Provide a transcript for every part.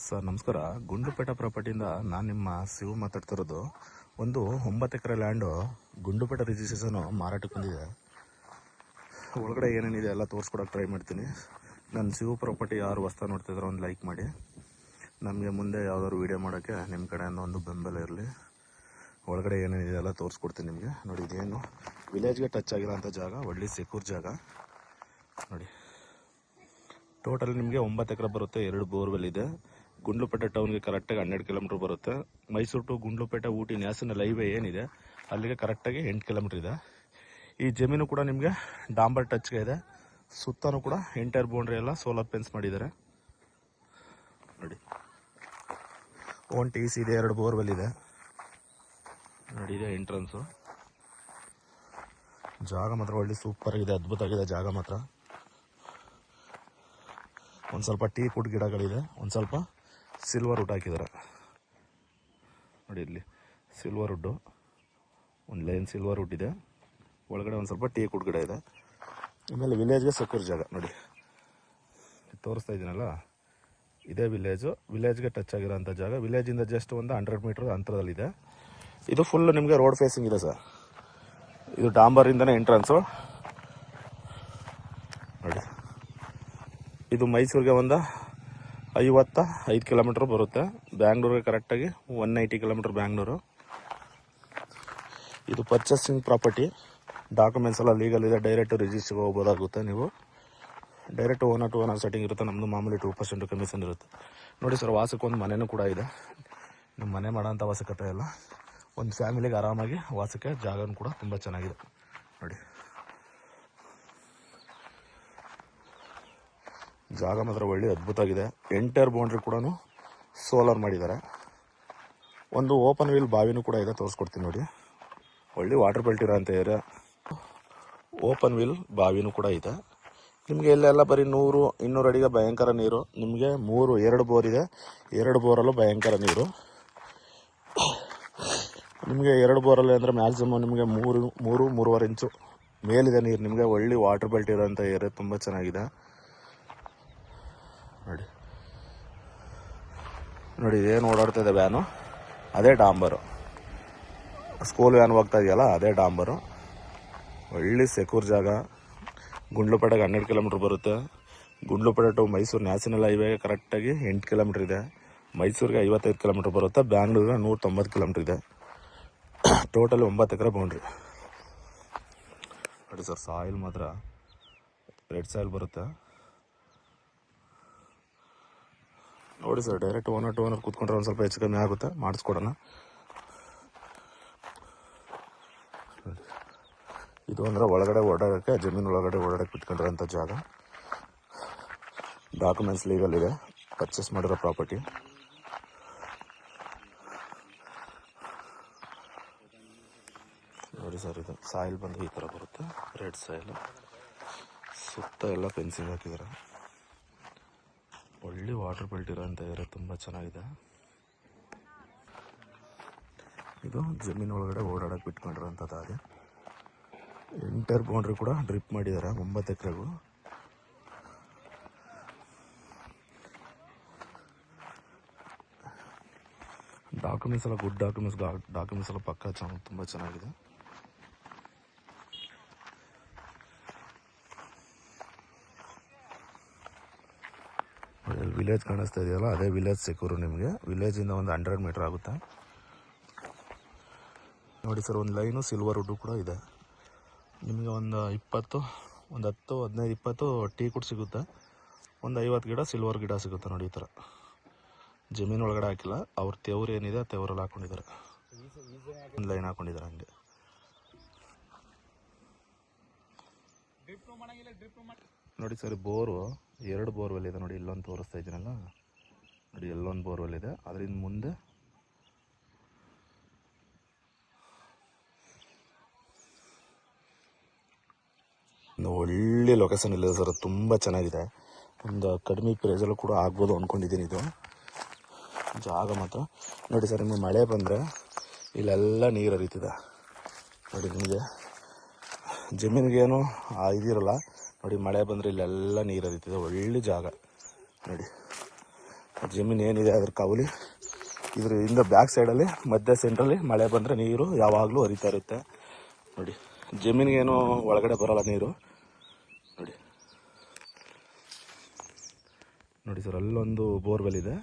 Sir ನಮಸ್ಕಾರ. ಗುಂಡ್ಲುಪೇಟೆ ಪ್ರಾಪರ್ಟಿಯಿಂದ ನಾನು ನಿಮ್ಮ ಶಿವ ಮಾತಾಡ್ತಿರೋದು. ಒಂದು 9 ಎಕರೆ ಲ್ಯಾಂಡು ಗುಂಡ್ಲುಪೇಟೆ ರಿಜಿಸ್ಟ್ರೇಷನು ಮಾರಾಟಕ್ಕೆ ಬಂದಿದೆ. ಒಳಗಡೆ ಏನೇನಿದೆ ಎಲ್ಲ ತೋರಿಸ್ಕೊಡೋಕೆ ಟ್ರೈ ಮಾಡ್ತೀನಿ. ನನ್ನ ಶಿವ ಪ್ರಾಪರ್ಟಿ ಯಾರು ಹೊಸ್ತಾ ನೋಡ್ತಿದ್ರೆ ಒಂದು ಲೈಕ್ ಮಾಡಿ. ನಮಗೆ ಮುಂದೆ ಯಾವ್ದಾದ್ರು ವೀಡಿಯೋ ಮಾಡೋಕ್ಕೆ ನಿಮ್ಮ ಕಡೆಯಿಂದ ಒಂದು ಬೆಂಬಲ ಇರಲಿ. ಒಳಗಡೆ ಏನೇನಿದೆ ಎಲ್ಲ ತೋರಿಸ್ಕೊಡ್ತೀನಿ ನಿಮಗೆ. ನೋಡಿ, ಇದೇನು ವಿಲೇಜ್ಗೆ ಟಚ್ ಆಗಿರೋಂಥ ಜಾಗ, ಒಳ್ಳೆ ಸೆಕ್ಯೂರ್ ಜಾಗ. ನೋಡಿ, ಟೋಟಲ್ ನಿಮಗೆ 9 ಎಕರೆ ಬರುತ್ತೆ. 2 ಬೋರ್ವೆಲ್ ಇದೆ. ಗುಂಡ್ಲುಪೇಟೆ ಟೌನ್ಗೆ ಕರೆಕ್ಟಾಗಿ 12 ಕಿಲೋಮೀಟರ್ ಬರುತ್ತೆ. Mysuru to Gundlupet Ooty national highway ಏನಿದೆ ಅಲ್ಲಿಗೆ ಕರೆಕ್ಟಾಗಿ 8 ಕಿಲೋಮೀಟರ್ ಇದೆ. ಈ ಜಮೀನು ಕೂಡ ನಿಮಗೆ ಡಾಂಬರ್ ಟಚ್ಗೆ ಇದೆ. ಸುತ್ತಲೂ ಕೂಡ ಎಂಟೈರ್ ಬೌಂಡ್ರಿ ಎಲ್ಲ ಸೋಲಾರ್ ಫೆನ್ಸ್ ಮಾಡಿದ್ದಾರೆ. ನೋಡಿ, ಓನ್ ಟಿ ಸಿ ಇದೆ. 2 ಬೋರ್ವೆಲ್ ಇದೆ. ನೋಡಿ, ಇದೆ ಎಂಟ್ರನ್ಸು. ಜಾಗ ಮಾತ್ರ ಒಳ್ಳೆ ಸೂಪರ್ ಆಗಿದೆ, ಅದ್ಭುತ ಆಗಿದೆ ಜಾಗ ಮಾತ್ರ. ಒಂದು ಸ್ವಲ್ಪ ಟೀ ಕುಡ್ ಗಿಡಗಳಿದೆ, ಒಂದು ಸ್ವಲ್ಪ ಸಿಲ್ವರ್ ವುಡ್ ಹಾಕಿದ್ದಾರೆ. ನೋಡಿ, ಇಲ್ಲಿ ಸಿಲ್ವರ್ ವುಡ್ಡು, ಒಂದು ಲೈನ್ ಸಿಲ್ವರ್ ವುಡ್ ಇದೆ. ಒಳಗಡೆ ಒಂದು ಸ್ವಲ್ಪ ಟೀ ಕುಡ್ ಗಿಡ ಇದೆ. ಆಮೇಲೆ ವಿಲೇಜ್ಗೆ ಸೆಕ್ಯೂರ್ ಜಾಗ. ನೋಡಿ, ತೋರಿಸ್ತಾ ಇದ್ದೀನಲ್ಲ, ಇದೇ ವಿಲೇಜ್ಗೆ ಟಚ್ ಆಗಿರೋಂಥ ಜಾಗ. ವಿಲೇಜಿಂದ ಜಸ್ಟ್ ಒಂದು 100 ಮೀಟರ್ ಅಂತರದಲ್ಲಿದೆ. ಇದು ಫುಲ್ ನಿಮಗೆ ರೋಡ್ ಫೇಸಿಂಗ್ ಇದೆ ಸರ್. ಇದು ಡಾಂಬರಿಂದನೇ ಎಂಟ್ರನ್ಸು. ನೋಡಿ, ಇದು ಮೈಸೂರಿಗೆ ಒಂದು 55 ಕಿಲೋಮೀಟ್ರ್ ಬರುತ್ತೆ. ಬ್ಯಾಂಗ್ಳೂರಿಗೆ ಕರೆಕ್ಟಾಗಿ 190 ಕಿಲೋಮೀಟ್ರ್ ಬ್ಯಾಂಗ್ಳೂರು. ಇದು ಪರ್ಚೇಸಿಂಗ್ ಪ್ರಾಪರ್ಟಿ. ಡಾಕ್ಯುಮೆಂಟ್ಸ್ ಎಲ್ಲ ಲೀಗಲ್ ಇದೆ. ಡೈರೆಕ್ಟ್ ರಿಜಿಸ್ಟ್ರಿಗೆ ಹೋಗ್ಬೋದಾಗುತ್ತೆ. ನೀವು direct owner to owner setting ಇರುತ್ತೆ. ನಮ್ಮದು ಮಾಮೂಲಿ 2% ಕಮಿಷನ್ ಇರುತ್ತೆ. ನೋಡಿ ಸರ್, ವಾಸಕ್ಕೆ ಒಂದು ಮನೆಯೂ ಕೂಡ ಇದೆ. ನಮ್ಮ ಮನೆ ಮಾಡೋಂಥ ಅವಶ್ಯಕತೆ ಇಲ್ಲ. ಒಂದು ಫ್ಯಾಮಿಲಿಗೆ ಆರಾಮಾಗಿ ವಾಸಕ್ಕೆ ಜಾಗನೂ ಕೂಡ ತುಂಬ ಚೆನ್ನಾಗಿದೆ. ನೋಡಿ, ಜಾಗ ಮಾತ್ರ ಒಳ್ಳೆ ಅದ್ಭುತ ಆಗಿದೆ. ಎಂಟೈರ್ ಬೌಂಡ್ರಿ ಕೂಡ ಸೋಲಾರ್ ಮಾಡಿದ್ದಾರೆ. ಒಂದು ಓಪನ್ ವೀಲ್ ಬಾವಿನೂ ಕೂಡ ಇದೆ, ತೋರಿಸ್ಕೊಡ್ತೀನಿ ನೋಡಿ. ಒಳ್ಳೆ ವಾಟರ್ ಬೆಲ್ಟ್ ಇರೋಂಥ ಏರಿಯಾ. ಓಪನ್ ವೀಲ್ ಬಾವಿನೂ ಕೂಡ ಇದೆ. ನಿಮಗೆ ಇಲ್ಲೆಲ್ಲ ಬರೀ 100-200 ಅಡಿಗೆ ಭಯಂಕರ ನೀರು. ನಿಮಗೆ 2 ಬೋರ್ ಇದೆ. 2 ಬೋರಲ್ಲೂ ಭಯಂಕರ ನೀರು. ನಿಮಗೆ 2 ಬೋರಲ್ಲಿ ಅಂದರೆ ಮ್ಯಾಕ್ಸಿಮಮ್ ನಿಮಗೆ 3-3.5 ಇಂಚು ಮೇಲಿದೆ ನೀರು. ನಿಮಗೆ ಒಳ್ಳೆ ವಾಟರ್ ಬೆಲ್ಟ್ ಇರೋಂಥ ಏರಿಯಾ, ತುಂಬ ಚೆನ್ನಾಗಿದೆ. ನೋಡಿ ನೋಡಿ, ಏನು ಓಡಾಡ್ತಾ ಇದೆ ವ್ಯಾನು, ಅದೇ ಡಾಂಬರು. ಸ್ಕೂಲ್ ವ್ಯಾನ್ ಹೋಗ್ತಾ ಇದೆಯಲ್ಲ, ಅದೇ ಡಾಂಬರು. ಒಳ್ಳೆ ಸೆಕ್ಯೂರ್ ಜಾಗ. ಗುಂಡ್ಲುಪೇಟೆಗೆ 12 ಕಿಲೋಮೀಟ್ರ್ ಬರುತ್ತೆ. ಗುಂಡ್ಲುಪೇಟೆ ಟು ಮೈಸೂರು ನ್ಯಾಷನಲ್ ಹೈವೇಗೆ ಕರೆಕ್ಟಾಗಿ 8 ಕಿಲೋಮೀಟ್ರ್ ಇದೆ. ಮೈಸೂರಿಗೆ 55 ಕಿಲೋಮೀಟ್ರ್ ಬರುತ್ತೆ. ಬ್ಯಾಂಗ್ಳೂರಿಗೆ 190 ಕಿಲೋಮೀಟ್ರ್ ಇದೆ. Total 9 acre boundary. ನೋಡಿ ಸರ್, ಸಾಯಿಲ್ ಮಾತ್ರ ರೆಡ್ ಸಾಯಿಲ್ ಬರುತ್ತೆ. ನೋಡಿ sir, direct owner to owner ಕೂತ್ಕೊಂಡ್ರೆ ಒಂದು ಸ್ವಲ್ಪ ಹೆಚ್ಚು ಕಮ್ಮಿ ಆಗುತ್ತೆ, ಮಾಡಿಸ್ಕೊಡೋಣ. ಇದು ಅಂದರೆ ಒಳಗಡೆ ಓಡಾಡೋಕ್ಕೆ, ಜಮೀನು ಒಳಗಡೆ ಓಡಾಡೋಕ್ಕೆ ಬಿಟ್ಕೊಂಡಿರೋಂಥ ಜಾಗ. ಡಾಕ್ಯುಮೆಂಟ್ಸ್ ಲೀಗಲ್ ಇದೆ. ಪರ್ಚೇಸ್ ಮಾಡಿರೋ ಪ್ರಾಪರ್ಟಿ. ನೋಡಿ ಸರ್, ಇದು ಸಾಯಿಲ್ ಬಂದು ಈ ಥರ ಬರುತ್ತೆ, ರೆಡ್ ಸಾಯಿಲ್. ಸುತ್ತ ಎಲ್ಲ ಫೆನ್ಸಿಂಗ್ ಹಾಕಿದ್ದಾರೆ. ಒಳ್ಳೆ ವಾಟರ್ ಬೆಲ್ಟ್ ಇರೋಂಥ ಏರಿಯಾ, ತುಂಬ ಚೆನ್ನಾಗಿದೆ. ಇದು ಜಮೀನು ಒಳಗಡೆ ಓಡಾಡೋಕ್ಕೆ ಬಿಟ್ಕೊಂಡಿರೋಂಥದ್ದು. ಹಾಗೆ ಎಂಟೈರ್ ಬೌಂಡ್ರಿ ಕೂಡ ಡ್ರಿಪ್ ಮಾಡಿದ್ದಾರೆ 9 ಎಕರೆಗೂ. ಡಾಕ್ಯುಮೆಂಟ್ಸ್ ಎಲ್ಲ ಗುಡ್ ಡಾಕ್ಯುಮೆಂಟ್ಸ್ ಎಲ್ಲ ಪಕ್ಕ ತುಂಬ ಚೆನ್ನಾಗಿದೆ. ವಿಲೇಜ್ ಕಾಣಿಸ್ತಾ ಇದೆಯಲ್ಲ, ಅದೇ ವಿಲೇಜ್ ಸೆಕ್ಯೂರು. ನಿಮಗೆ ವಿಲೇಜಿಂದ ಒಂದು 100 ಮೀಟರ್ ಆಗುತ್ತೆ. ನೋಡಿ ಸರ್, ಒಂದು ಲೈನು ಸಿಲ್ವರ್ ವುಡ್ಡು ಕೂಡ ಇದೆ. ನಿಮಗೆ ಒಂದು 10-15-20 ಟೀ ಕುಡ್ ಸಿಗುತ್ತೆ. ಒಂದು 50 ಗಿಡ ಸಿಲ್ವರ್ ಗಿಡ ಸಿಗುತ್ತೆ. ನೋಡಿ, ಈ ಥರ ಜಮೀನು ಒಳಗಡೆ ಹಾಕಿಲ್ಲ. ಅವ್ರ ತೆವ್ರು ಏನಿದೆ ಆ ತೆವರಲ್ಲಿ ಹಾಕ್ಕೊಂಡಿದ್ದಾರೆ. ಒಂದು ಲೈನ್ ಹಾಕ್ಕೊಂಡಿದ್ದಾರೆ ಹಂಗೆ. ನೋಡಿ ಸರ್, ಬೋರು 2 ಬೋರ್ವೆಲ್ ಇದೆ. ನೋಡಿ, ಇಲ್ಲೊಂದು ತೋರಿಸ್ತಾ ಇದ್ದೀನಲ್ಲ, ನೋಡಿ ಎಲ್ಲೊಂದು ಬೋರ್ವೆಲ್ ಇದೆ. ಅದರಿಂದ ಮುಂದೆ ಒಳ್ಳೆ ಲೊಕೇಶನ್ ಇಲ್ಲ ಸರ್, ತುಂಬ ಚೆನ್ನಾಗಿದೆ. ಒಂದು ಕಡಿಮೆ ಪ್ರೈಸಲ್ಲೂ ಕೂಡ ಆಗ್ಬೋದು ಅಂದ್ಕೊಂಡಿದ್ದೀನಿ. ಇದು ಜಾಗ ಮಾತ್ರ ನೋಡಿ ಸರ್, ನಿಮಗೆ ಮಳೆ ಬಂದರೆ ಇಲ್ಲೆಲ್ಲ ನೀರು ಹರಿತಿದೆ. ನೋಡಿ, ನಿಮಗೆ ಜಮೀನಿಗೇನು ಇದಿರಲ್ಲ. ನೋಡಿ, ಮಳೆ ಬಂದರೆ ಇಲ್ಲೆಲ್ಲ ನೀರು ಹರಿತಿದೆ. ಒಳ್ಳೆ ಜಾಗ ನೋಡಿ. ಜಮೀನು ಏನಿದೆ ಅದ್ರ ಕಾವಲಿ ಇದರಿಂದ ಬ್ಯಾಕ್ ಸೈಡಲ್ಲಿ ಮಧ್ಯ ಸೆಂಟ್ರಲ್ಲಿ ಮಳೆ ಬಂದರೆ ನೀರು ಯಾವಾಗಲೂ ಹರಿತಾ ಇರುತ್ತೆ ನೋಡಿ. ಜಮೀನಿಗೇನು ಒಳಗಡೆ ಬರೋಲ್ಲ ನೀರು ನೋಡಿ. ನೋಡಿ ಸರ್, ಅಲ್ಲೊಂದು ಬೋರ್ವೆಲ್ ಇದೆ.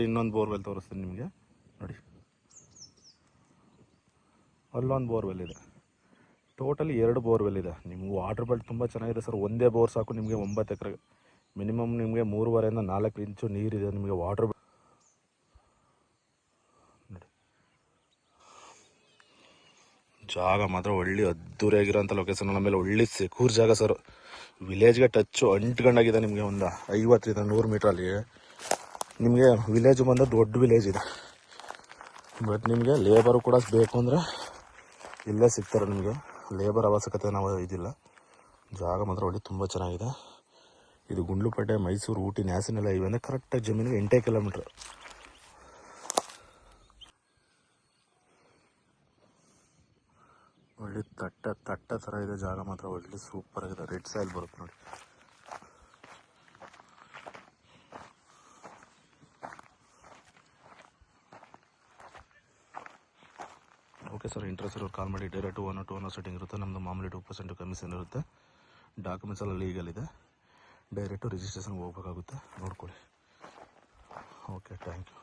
ಇನ್ನೊಂದು ಬೋರ್ವೆಲ್ ತೋರಿಸ್ತೀನಿ ನಿಮಗೆ ನೋಡಿ. ಅಲ್ಲೊಂದು ಬೋರ್ವೆಲ್ ಇದೆ. ಟೋಟಲಿ 2 ಬೋರ್ವೆಲ್ ಇದೆ. ನಿಮ್ಗೆ ವಾಟರ್ ಬೆಲ್ಟ್ ತುಂಬ ಚೆನ್ನಾಗಿದೆ ಸರ್. ಒಂದೇ ಬೋರ್ ಸಾಕು ನಿಮಗೆ 9 ಎಕರೆ. ಮಿನಿಮಮ್ ನಿಮಗೆ 3.5 ಇಂದ 4 ಇಂಚು ನೀರಿದೆ ನಿಮಗೆ ವಾಟರ್ ಬೆಲ್ಟ್ ನೋಡಿ. ಜಾಗ ಮಾತ್ರ ಒಳ್ಳೆ ಅದ್ದೂರಿಯಾಗಿರೋಂಥ ಲೊಕೇಶನ್. ಆಮೇಲೆ ಒಳ್ಳೆ ಸೆಕ್ಯೂರ್ ಜಾಗ ಸರ್. ವಿಲೇಜ್ಗೆ ಟಚ್ಚು ಅಂಟ್ಕೊಂಡಾಗಿದೆ ನಿಮಗೆ. ಒಂದು 50 ಇಂದ 100 ಮೀಟ್ರಲ್ಲಿ ನಿಮಗೆ ವಿಲೇಜ್ ಬಂದು ದೊಡ್ಡ ವಿಲೇಜ್ ಇದೆ. ಬಟ್ ನಿಮಗೆ ಲೇಬರು ಕೂಡ ಬೇಕು ಅಂದರೆ ಇಲ್ಲೇ ಸಿಗ್ತಾರೆ ನಿಮಗೆ. ಲೇಬರ್ ಅವಶ್ಯಕತೆ ನಾವು ಇದಿಲ್ಲ. ಜಾಗ ಮಾತ್ರ ಒಳ್ಳೆ ತುಂಬ ಚೆನ್ನಾಗಿದೆ. ಇದು ಗುಂಡ್ಲುಪೇಟೆ, ಮೈಸೂರು, ಊಟಿ ನ್ಯಾಷನಲ್ ಹೈವೇ ಅಂದರೆ ಕರೆಕ್ಟಾಗಿ ಜಮೀನಿಗೆ 8 ಕಿಲೋಮೀಟ್ರ್. ಒಳ್ಳೆ ತಟ್ಟ ಥರ ಇದೆ ಜಾಗ ಮಾತ್ರ. ಒಳ್ಳೆ ಸೂಪರ್ ಆಗಿದೆ. ರೆಡ್ ಸಾಯಿಲ್ ಬರುತ್ತೆ ನೋಡಿ. ಓಕೆ ಸರ್, ಇಂಟ್ರೆಸ್ಟ್ ಇರೋರು ಕಾಲ್ ಮಾಡಿ. ಡೈರೆಕ್ಟ್ 1 or 2 ಸೆಟ್ಟಿಂಗ್ ಇರುತ್ತೆ. ನಮ್ಮದು ಮಾಮೂಲಿ 2% ಕಮಿಷನ್ ಇರುತ್ತೆ. ಡಾಕ್ಯುಮೆಂಟ್ಸ್ ಎಲ್ಲ ಲೀಗಲ್ ಇದೆ. ಡೈರೆಕ್ಟು ರಿಜಿಸ್ಟ್ರೇಷನ್ಗೆ ಹೋಗ್ಬೇಕಾಗುತ್ತೆ, ನೋಡ್ಕೊಳ್ಳಿ. Okay, thank you.